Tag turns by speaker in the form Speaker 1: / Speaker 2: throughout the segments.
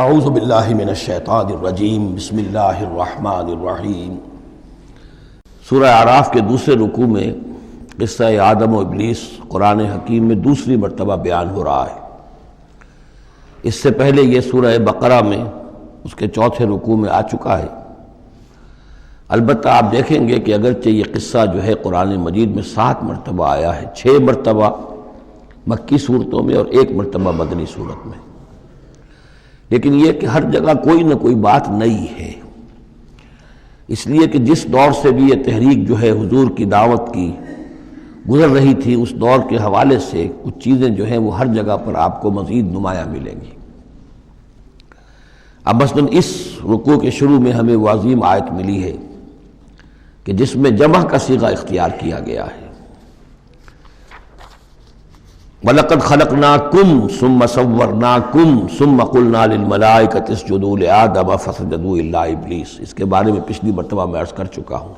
Speaker 1: اعوذ باللہ من الشیطان الرجیم بسم اللہ الرحمن الرحیم۔ سورہ اعراف کے دوسرے رکوع میں قصہ آدم و ابلیس قرآن حکیم میں دوسری مرتبہ بیان ہو رہا ہے۔ اس سے پہلے یہ سورہ بقرہ میں اس کے چوتھے رکوع میں آ چکا ہے۔ البتہ آپ دیکھیں گے کہ اگرچہ یہ قصہ جو ہے قرآن مجید میں 7 مرتبہ آیا ہے، 6 مرتبہ مکی صورتوں میں اور 1 مرتبہ مدنی صورت میں، لیکن یہ کہ ہر جگہ کوئی نہ کوئی بات نئی ہے، اس لیے کہ جس دور سے بھی یہ تحریک جو ہے حضور کی دعوت کی گزر رہی تھی، اس دور کے حوالے سے کچھ چیزیں جو ہیں وہ ہر جگہ پر آپ کو مزید نمایاں ملیں گی۔ اب مثلاً اس رکوع کے شروع میں ہمیں وہ عظیم آیت ملی ہے کہ جس میں جمع کا صیغہ اختیار کیا گیا ہے، وَلَقَدْ خَلَقْنَاكُمْ ثُمَّ صَوَّرْنَاكُمْ ثُمَّ قُلْنَا لِلْمَلَائِكَةِ اسْجُدُوا لِآدَمَ فَسَجَدُوا إِلَّا إِبْلِيسَ۔ اس کے بارے میں پچھلی مرتبہ میں عرض کر چکا ہوں۔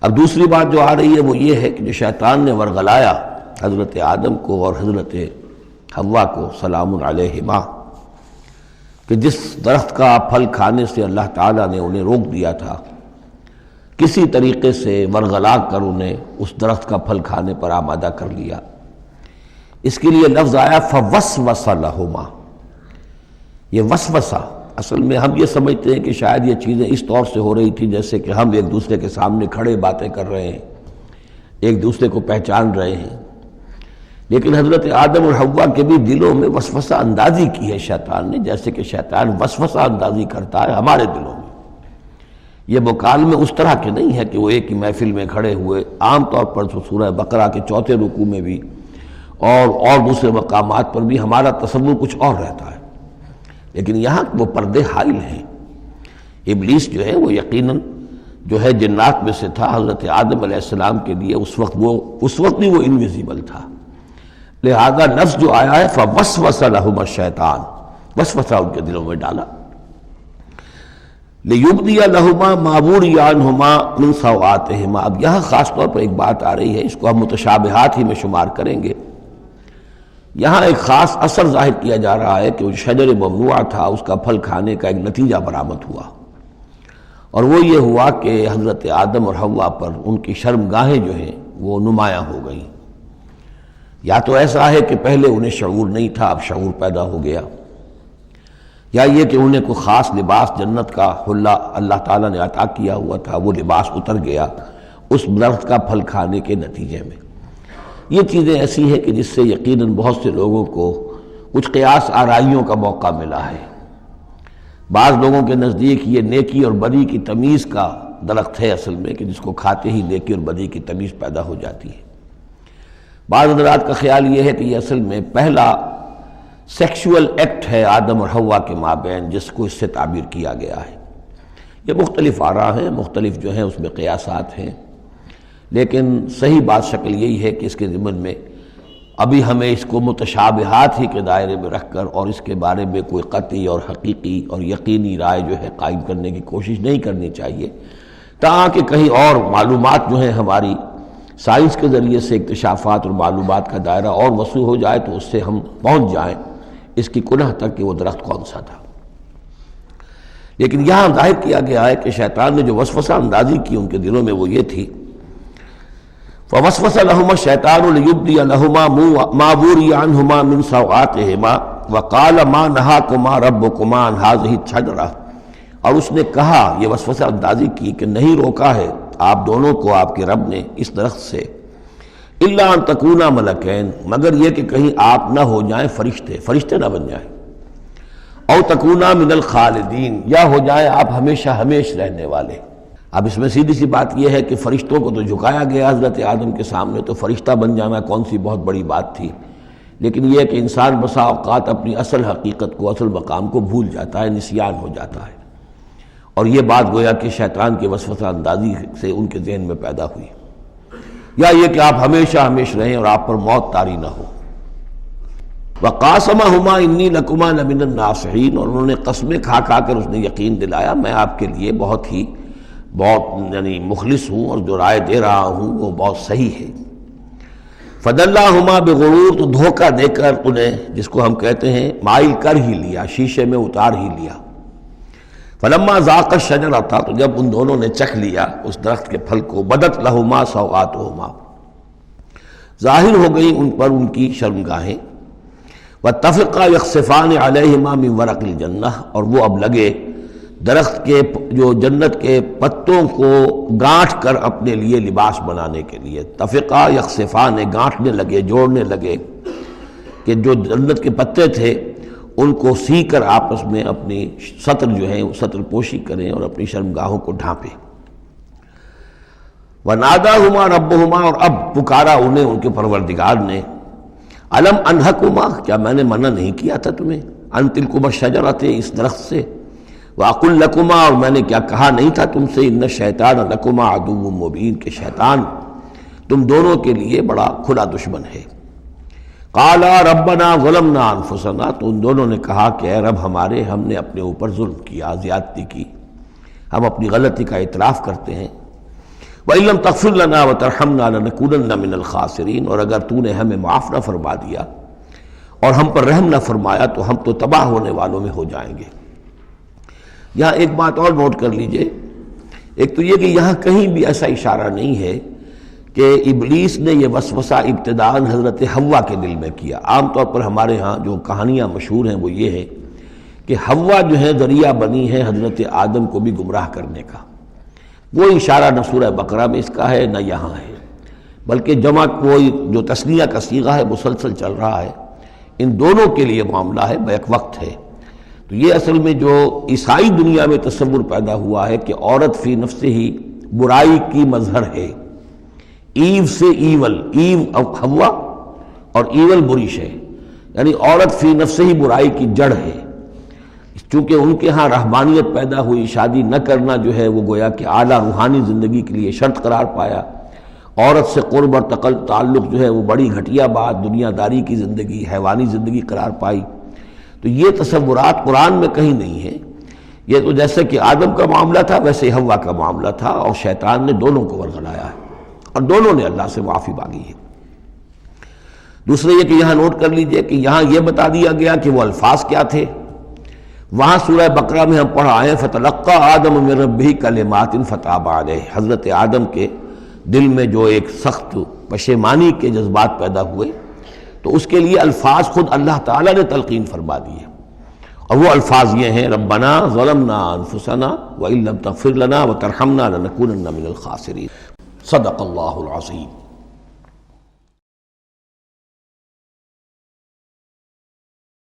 Speaker 1: اب دوسری بات جو آ رہی ہے وہ یہ ہے کہ جو شیطان نے ورغلایا حضرت آدم کو اور حضرت حوا کو سلام علیہما، کہ جس درخت کا پھل کھانے سے اللہ تعالیٰ نے انہیں روک دیا تھا، کسی طریقے سے ورغلا کر انہیں اس درخت کا پھل کھانے پر آمادہ کر لیا۔ اس کے لیے لفظ آیا فوسوس لہما۔ یہ وسوسہ اصل میں ہم یہ سمجھتے ہیں کہ شاید یہ چیزیں اس طور سے ہو رہی تھی جیسے کہ ہم ایک دوسرے کے سامنے کھڑے باتیں کر رہے ہیں، ایک دوسرے کو پہچان رہے ہیں، لیکن حضرت آدم اور حوا کے بھی دلوں میں وسوسہ اندازی کی ہے شیطان نے، جیسے کہ شیطان وسوسہ اندازی کرتا ہے ہمارے دلوں میں۔ یہ مکالمے اس طرح کے نہیں ہے کہ وہ ایک ہی محفل میں کھڑے ہوئے، عام طور پر سورہ بقرہ کے چوتھے رکوع میں بھی اور دوسرے مقامات پر بھی ہمارا تصور کچھ اور رہتا ہے، لیکن یہاں وہ پردے حائل ہیں۔ ابلیس جو ہے وہ یقیناً جو ہے جنات میں سے تھا، حضرت آدم علیہ السلام کے لیے اس وقت بھی وہ انویزیبل تھا، لہذا نفس جو آیا ہے فوسوس لہما الشیطان، وسوسہ ان کے دلوں میں ڈالا۔ لِيُبْدِيَ لَهُمَا مَا وُرِيَ عَنْهُمَا مِنْ سَوْآتِهِمَا۔ اب یہاں خاص طور پر ایک بات آ رہی ہے، اس کو ہم متشابہات ہی میں شمار کریں گے۔ یہاں ایک خاص اثر ظاہر کیا جا رہا ہے کہ وہ شجر ممنوع تھا، اس کا پھل کھانے کا ایک نتیجہ برآمد ہوا، اور وہ یہ ہوا کہ حضرت آدم اور حوا پر ان کی شرمگاہیں جو ہیں وہ نمایاں ہو گئیں۔ یا تو ایسا ہے کہ پہلے انہیں شعور نہیں تھا، اب شعور پیدا ہو گیا، یا یہ کہ انہیں کوئی خاص لباس جنت کا حلہ اللہ تعالیٰ نے عطا کیا ہوا تھا، وہ لباس اتر گیا اس درخت کا پھل کھانے کے نتیجے میں۔ یہ چیزیں ایسی ہیں کہ جس سے یقیناً بہت سے لوگوں کو کچھ قیاس آرائیوں کا موقع ملا ہے۔ بعض لوگوں کے نزدیک یہ نیکی اور بدی کی تمیز کا درخت ہے اصل میں، کہ جس کو کھاتے ہی نیکی اور بدی کی تمیز پیدا ہو جاتی ہے۔ بعض حضرات کا خیال یہ ہے کہ یہ اصل میں پہلا سیکشول ایکٹ ہے آدم اور حوا کے مابین، جس کو اس سے تعبیر کیا گیا ہے۔ یہ مختلف آراء ہیں، مختلف جو ہیں اس میں قیاسات ہیں، لیکن صحیح بات شکل یہی ہے کہ اس کے ضمن میں ابھی ہمیں اس کو متشابہات ہی کے دائرے میں رکھ کر اور اس کے بارے میں کوئی قطعی اور حقیقی اور یقینی رائے جو ہے قائم کرنے کی کوشش نہیں کرنی چاہیے، تاکہ کہیں اور معلومات جو ہیں ہماری سائنس کے ذریعے سے اکتشافات اور معلومات کا دائرہ اور وسیع ہو جائے تو اس سے ہم پہنچ جائیں اس کی کنہ تک کہ وہ درخت کون سا تھا۔ لیکن یہاں ظاہر کیا گیا ہے کہ شیطان نے جو وسوسہ اندازی کی ان کے دلوں میں وہ یہ تھی، فوسوس لهما الشیطان ليبدي لهما ما وري عنهما من سوآتهما وقال ما نهاكما ربكما عن هذه الشجرة۔ اور اس نے کہا، یہ وسوسہ اندازی کی کہ نہیں روکا ہے آپ دونوں کو آپ کے رب نے اس درخت سے، الا ان تکونا ملکین، مگر یہ کہ کہیں آپ نہ ہو جائیں فرشتے نہ بن جائیں، او تکونا من الخالدین، یا ہو جائیں آپ ہمیشہ ہمیش رہنے والے۔ اب اس میں سیدھی سی بات یہ ہے کہ فرشتوں کو تو جھکایا گیا حضرت آدم کے سامنے، تو فرشتہ بن جانا کون سی بہت بڑی بات تھی، لیکن یہ کہ انسان بسا اوقات اپنی اصل حقیقت کو، اصل مقام کو بھول جاتا ہے، نسیان ہو جاتا ہے، اور یہ بات گویا کہ شیطان کے وسوسہ اندازی سے ان کے ذہن میں پیدا ہوئی، یا یہ کہ آپ ہمیشہ ہمیش رہیں اور آپ پر موت طاری نہ ہو۔ وَقَاسَمَهُمَا إِنِّي لَكُمَا لَمِنَ النَّاصِحِينَ، اور انہوں نے قسمیں کھا کھا کر اس نے یقین دلایا میں آپ کے لیے بہت یعنی مخلص ہوں، اور جو رائے دے رہا ہوں وہ بہت صحیح ہے۔ فدلاہما بغرور، تو دھوکہ دے کر انہیں، جس کو ہم کہتے ہیں مائل کر ہی لیا، شیشے میں اتار ہی لیا۔ فلما ذاق الشجرۃ، تو جب ان دونوں نے چکھ لیا اس درخت کے پھل کو، بدت لہما سوآتہما، ظاہر ہو گئی ان پر ان کی شرمگاہیں، واتفقا یخصفان علیہما من ورق الجنہ، اور وہ اب لگے درخت کے جو جنت کے پتوں کو گانٹھ کر اپنے لیے لباس بنانے کے لیے۔ تفقا یخصفان، گانٹھنے لگے، جوڑنے لگے کہ جو جنت کے پتے تھے ان کو سی کر آپس میں اپنی سطر جو ہے سطر پوشی کریں اور اپنی شرمگاہوں کو ڈھانپیں۔ وَنَادَاهُمَا رَبُّهُمَا، اور اب پکارا انہیں ان کے پروردگار نے، أَلَمْ أَنْهَكُمَا، کیا میں نے منع نہیں کیا تھا تمہیں، أَنْ تِلْكُمَا الشَّجَرَةَ، اس درخت سے، وَأَقُلْ لَكُمَا، اور میں نے کیا کہا نہیں تھا تم سے، إِنَّ الشَّيْطَانَ لَكُمَا عَدُوٌّ مُّبِينٌ، کہ شیطان تم دونوں کے لیے بڑا کھلا دشمن ہے۔ قَالَا رَبَّنَا ظَلَمْنَا أَنفُسَنَا، تو ان دونوں نے کہا کہ اے رب ہمارے، ہم نے اپنے اوپر ظلم کیا، زیادتی کی، ہم اپنی غلطی کا اعتراف کرتے ہیں۔ وَإِن لَّمْ تَغْفِرْ لَنَا وَتَرْحَمْنَا لَنَكُونَنَّ مِنَ الْخَاسِرِينَ، اور اگر تو نے ہمیں معاف نہ فرما دیا اور ہم پر رحم نہ فرمایا تو ہم تو تباہ ہونے والوں میں ہو جائیں گے۔ یہاں ایک بات اور نوٹ کر لیجئے، ایک تو یہ کہ یہاں کہیں بھی ایسا اشارہ نہیں ہے کہ ابلیس نے یہ وسوسہ ابتداءً حضرت حوا کے دل میں کیا۔ عام طور پر ہمارے ہاں جو کہانیاں مشہور ہیں وہ یہ ہے کہ حوا جو ہے ذریعہ بنی ہے حضرت آدم کو بھی گمراہ کرنے کا۔ وہ اشارہ نہ سورہ بقرہ میں اس کا ہے نہ یہاں ہے، بلکہ جمع کوئی جو تثنیہ کا صیغہ ہے مسلسل چل رہا ہے، ان دونوں کے لیے معاملہ ہے، بیک وقت ہے۔ تو یہ اصل میں جو عیسائی دنیا میں تصور پیدا ہوا ہے کہ عورت فی نفسہ ہی برائی کی مظہر ہے، ایو سے ایول، ایو حوا اور ایول بری شے، یعنی عورت فی نفسہ ہی برائی کی جڑ ہے۔ چونکہ ان کے ہاں رہبانیت پیدا ہوئی، شادی نہ کرنا جو ہے وہ گویا کہ اعلیٰ روحانی زندگی کے لیے شرط قرار پایا، عورت سے قرب اور تعلق جو ہے وہ بڑی گھٹیا بات، دنیا داری کی زندگی، حیوانی زندگی قرار پائی۔ تو یہ تصورات قرآن میں کہیں نہیں ہیں۔ یہ تو جیسے کہ آدم کا معاملہ تھا ویسے حوا کا معاملہ تھا، اور شیطان نے دونوں کو ورغلایا ہے اور دونوں نے اللہ سے معافی مانگی ہے۔ دوسرے یہ کہ یہاں نوٹ کر لیجئے کہ یہاں یہ بتا دیا گیا کہ وہ الفاظ کیا تھے۔ وہاں سورہ بقرہ میں ہم پڑھا آئے فَتَلَقَّى آدَمُ مِن رَبِّهِ كَلِمَاتٍ فَتَابَ عَلَيْهِ، حضرت آدم کے دل میں جو ایک سخت پشیمانی کے جذبات پیدا ہوئے تو اس کے لیے الفاظ خود اللہ تعالیٰ نے تلقین فرما دیے، اور وہ الفاظ یہ ہیں ربنا ظلمنا انفسنا وَإِن لَّمْ تَغْفِرْ لَنَا وَتَرْحَمْنَا لَنَكُونَنَّ مِنَ الْخَاسِرِينَ۔ صدق اللہ العظیم۔